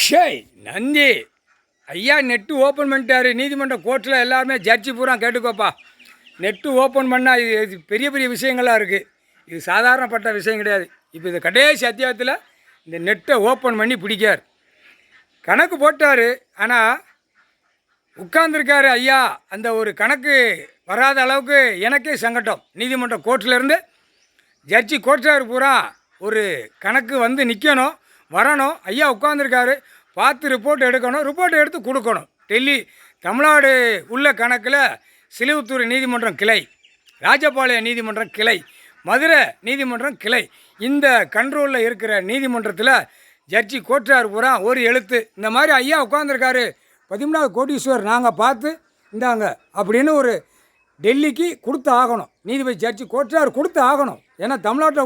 ஷேய் நந்தி ஐயா net open பண்ணிட்டாரு. நீதிமன்ற கோர்ட்டில் எல்லாருமே ஜட்ஜி பூரா கேட்டுக்கோப்பா. நெட்டு ஓப்பன் பண்ணால் இது பெரிய பெரிய விஷயங்கள்லாம் இருக்குது. இது சாதாரணப்பட்ட விஷயம் கிடையாது. இப்போ இது கடைசி அத்தியாயத்தில் இந்த நெட்டை ஓப்பன் பண்ணி பிடிக்கார். கணக்கு போட்டார். ஆனால் உட்கார்ந்துருக்காரு ஐயா. அந்த ஒரு கணக்கு வராத அளவுக்கு எனக்கே சங்கடம். நீதிமன்ற கோர்ட்டிலேருந்து ஜட்ஜி கோர்ட்டார் பூரா ஒரு கணக்கு வந்து நிற்கணும், வரணும். ஐயா உட்காந்துருக்காரு, பார்த்து ரிப்போர்ட் எடுக்கணும், ரிப்போர்ட் எடுத்து கொடுக்கணும். டெல்லி தமிழ்நாடு உள்ள கணக்கில் சிலுவத்தூர் நீதிமன்றம் கிளை, ராஜபாளையம் நீதிமன்றம் கிளை, மதுரை நீதிமன்றம் கிளை, இந்த கண்ட்ரோலில் இருக்கிற நீதிமன்றத்தில் ஜட்ஜி கோர்ட்டார் பூரா ஒரு எழுத்து இந்த மாதிரி ஐயா உட்காந்துருக்காரு 13வது கோடீஸ்வரர் நாங்கள் பார்த்து இந்தாங்க அப்படின்னு ஒரு டெல்லிக்கு கொடுத்து ஆகணும். நீதிபதி ஜட்ஜி கோர்ட்டார் கொடுத்து ஆகணும். ஏன்னா தமிழ்நாட்டில்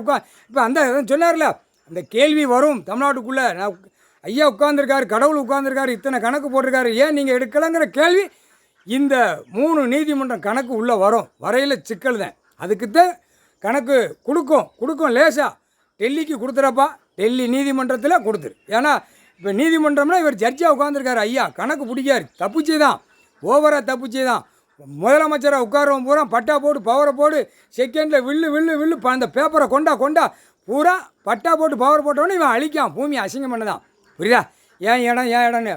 இப்போ அந்த சொன்னார்ல, அந்த கேள்வி வரும் தமிழ்நாட்டுக்குள்ளே. நான் ஐயா உட்காந்துருக்காரு, கடவுள் உட்காந்துருக்காரு, இத்தனை கணக்கு போட்டிருக்காரு, ஏன் நீங்கள் எடுக்கலைங்கிற கேள்வி இந்த 3 நீதிமன்றம் கணக்கு உள்ளே வரும். வரையில் சிக்கல் தான். அதுக்குத்தான் கணக்கு கொடுக்கும் லேசாக. டெல்லிக்கு கொடுத்துறப்பா, டெல்லி நீதிமன்றத்தில் கொடுத்துரு. ஏன்னா இப்போ நீதிமன்றம்னா இவர் ஜட்ஜாக உட்காந்துருக்காரு. ஐயா கணக்கு பிடிக்காரு, தப்புச்சு தான், ஓவராக தப்புச்சு தான். முதலமைச்சராக உட்காரவன் பூரா பட்டா போட்டு பவரை போட்டு செகண்டில் வில்லு அந்த பேப்பரை கொண்டா பூரா பட்டா போட்டு பவர் போட்டவொடனே இவன் அழிக்கான், பூமி அசிங்கம் பண்ணதான். புரியுதா? ஏன் இடம்னு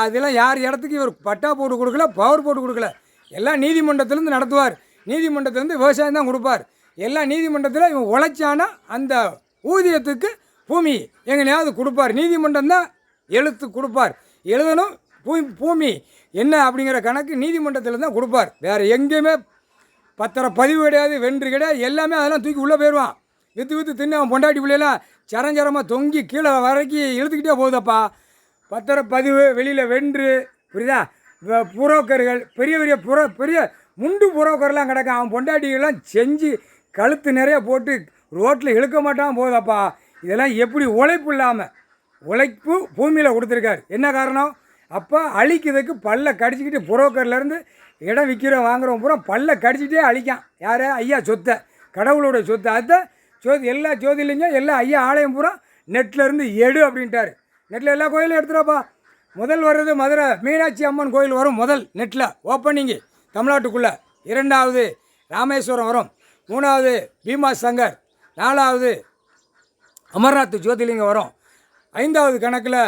இதெல்லாம் யார் இடத்துக்கு இவர் பட்டா போட்டு கொடுக்கல, பவர் போட்டு கொடுக்கல. எல்லாம் நீதிமன்றத்திலேருந்து நடத்துவார். நீதிமன்றத்திலேருந்து விவசாயம் தான் கொடுப்பார். எல்லாம் நீதிமன்றத்தில் இவன் உழைச்சானா அந்த ஊதியத்துக்கு பூமி எங்கனையாவது கொடுப்பார். நீதிமன்றம் தான் எழுத்து கொடுப்பார், எழுதணும். பூமி என்ன அப்படிங்கிற கணக்கு நீதிமன்றத்தில் தான் கொடுப்பார். வேறு எங்கேயுமே பத்திர பதிவு கிடையாது, வென்று கிடையாது. எல்லாமே அதெல்லாம் தூக்கி உள்ளே போயிடுவான். விற்று தின்னு அவன் பொண்டாட்டி பிள்ளையெல்லாம் சரஞ்சரமாக தொங்கி கீழே வரைக்கும் இழுத்துக்கிட்டே போகுதப்பா. பத்திரப்பதிவு வெளியில் வென்று, புரியுதா? புரோக்கர்கள் பெரிய முண்டு புரோக்கர்லாம் கிடக்க. அவன் பொண்டாட்டிகள்லாம் செஞ்சு கழுத்து நிறைய போட்டு ரோட்டில் இழுக்க மாட்டான் போகுதப்பா. இதெல்லாம் எப்படி உழைப்பு இல்லாமல் உழைப்பு பூமியில் கொடுத்துருக்காரு. என்ன காரணம்? அப்போ அழிக்கிறதுக்கு பல்ல கடிச்சிக்கிட்டு புரோக்கர்லேருந்து இடம் விற்கிறோம் வாங்குறோம் பூரா பல்ல கடிச்சிக்கிட்டே அழிக்கான். யார்? ஐயா சொத்தை, கடவுளோட சொத்தை. அதுதான் எல்லா ஜோதிலிங்கம் எல்லா ஐயா ஆலயம் பூரா நெட்லேருந்து எடு அப்படின்ட்டார். நெட்டில் எல்லா கோயிலும் எடுத்துகிறப்பா. முதல் வர்றது மதுரை மீனாட்சி அம்மன் கோயில் வரும். முதல் நெட்டில் ஓப்பனிங்கு தமிழ்நாட்டுக்குள்ளே. 2வது ராமேஸ்வரம் வரும். 3வது பீமா சங்கர். 4வது அமர்நாத் ஜோதிலிங்கம் வரும். 5வது கணக்கில்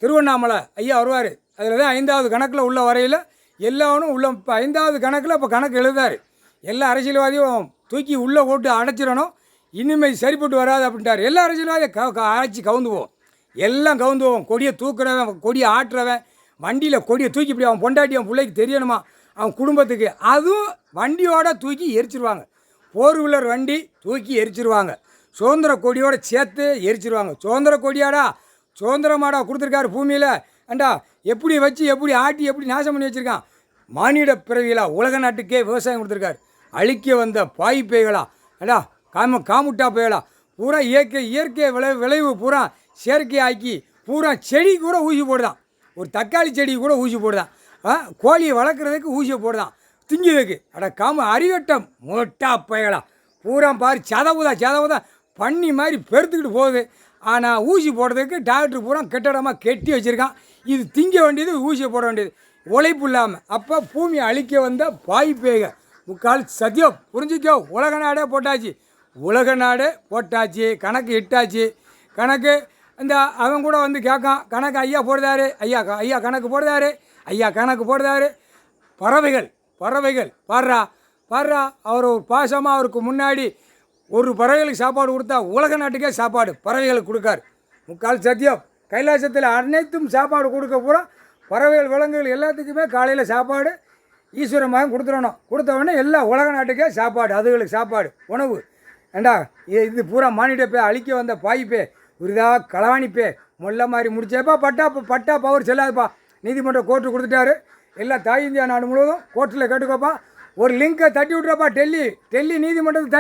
திருவண்ணாமலை ஐயா வருவார். அதில் தான் 5வது கணக்கில் உள்ள வரையில் எல்லாரும் உள்ள. இப்போ 5வது கணக்கில் இப்போ கணக்கு எழுதார். எல்லா அரசியல்வாதியும் தூக்கி உள்ளே போட்டு அடைச்சிடணும், இனிமேல் சரிப்பட்டு வராது அப்படின்ட்டார். எல்லா அரசியல்வாதியும் அழைச்சி கவுந்துவோம், எல்லாம் கவுந்துவோம். கொடியை தூக்குறவன், கொடியை ஆட்டுறவன், வண்டியில் கொடியை தூக்கி இப்படி அவன் பொண்டாட்டி அவன் பிள்ளைக்கு தெரியணுமா, அவன் குடும்பத்துக்கு, அதுவும் வண்டியோடு தூக்கி எரிச்சிருவாங்க. 4 வீலர் வண்டி தூக்கி எரிச்சிருவாங்க. சுதந்திர கொடியோடு சேர்த்து எரிச்சிருவாங்க. சுதந்திர கொடியாடா, சுதந்திரமாடா கொடுத்துருக்காரு பூமியில். அண்டா எப்படி வச்சு எப்படி ஆட்டி எப்படி நாசம் பண்ணி வச்சுருக்கான். மானிட பிறவிகளா, உலக நாட்டுக்கே விவசாயம் கொடுத்துருக்காரு. அழிக்க வந்த பாய் பேய்களா, அடா காமுட்டா பேய்களா, பூரா இயற்கை விளைவு பூரா செயற்கை ஆக்கி பூரா செடி கூட ஊசி போடுதான். ஒரு தக்காளி செடி கூட ஊசி போடுதான். கோழியை வளர்க்குறதுக்கு ஊசியை போடுதான், திங்கிறதுக்கு. அறிவட்டம் மொட்டா பயலா பூரா பாரு. சதவுதான் பண்ணி மாதிரி பெருத்துக்கிட்டு போகுது. ஆனால் ஊசி போடுறதுக்கு டாக்டர் பூரா கெட்டடமாக கெட்டி வச்சுருக்கான். இது திங்க வேண்டியது, ஊசியை போட வேண்டியது, உழைப்பு இல்லாமல். அப்போ பூமியை அழிக்க வந்த பாய் பேய்க முக்கால் சத்தியம் புரிஞ்சிக்கோ. உலக நாடே போட்டாச்சு, கணக்கு இட்டாச்சு. கணக்கு இந்த அவன் கூட வந்து கேட்கான், கணக்கு ஐயா போடுதாரு, ஐயா கணக்கு போடுதாரு. பறவைகள் பாடுறா. அவர் ஒரு பாசமாக அவருக்கு முன்னாடி ஒரு பறவைகளுக்கு சாப்பாடு கொடுத்தா உலக நாட்டுக்கே சாப்பாடு பறவைகளுக்கு கொடுக்கார். முக்கால் சத்தியம். கைலாசத்தில் அனைத்தும் சாப்பாடு கொடுக்க பூரா பறவைகள் விலங்குகள் எல்லாத்துக்குமே காலையில் சாப்பாடு ஈஸ்வரமாக கொடுத்தவொடனே எல்லா உலக நாட்டுக்கே சாப்பாடு, அதுகளுக்கு சாப்பாடு உணவு. ஏண்டா இது பூரா மானிடப்பே அழிக்க வந்த பாய்ப்பே உரிதா களவாணிப்பே மொல்ல மாதிரி முடிச்சப்பா. பட்டா பவர் செல்லாதுப்பா. நீதிமன்றம் கோர்ட்டு கொடுத்துட்டாரு. எல்லா தாய் இந்தியா நாடு முழுவதும் கோர்ட்டில் கேட்டுக்கோப்பா. ஒரு லிங்கை தட்டி விட்றப்பா. டெல்லி நீதிமன்றத்தை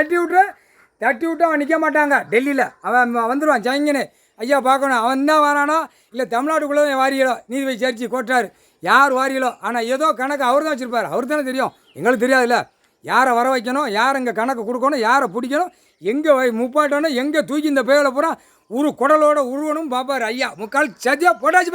தட்டி விட்டு அவன் நிற்க மாட்டாங்க. டெல்லியில் அவன் வந்துடுவான் ஜங்கின்னு. ஐயா பார்க்கணும், அவன் தான் வரானோ இல்லை தமிழ்நாட்டுக்குள்ளே தான் வாரியலோ நீதிபதி ஜட்ஜி கோர்ட்டார் யார் வாரியலோ. ஆனால் ஏதோ கணக்கு அவர் தான் வச்சுருப்பார். அவர் தானே தெரியும், எங்களுக்கு தெரியாதுல்ல. யாரை வர வைக்கணும், யார் இங்கே கணக்கு கொடுக்கணும், யாரை பிடிக்கணும், எங்கே முப்பாட்டணும், எங்கே தூக்கி இந்த பேரில் பூரா குடலோட உருவனும் பார்ப்பார் ஐயா. முக்கால் சதியாக போட்டாச்சு.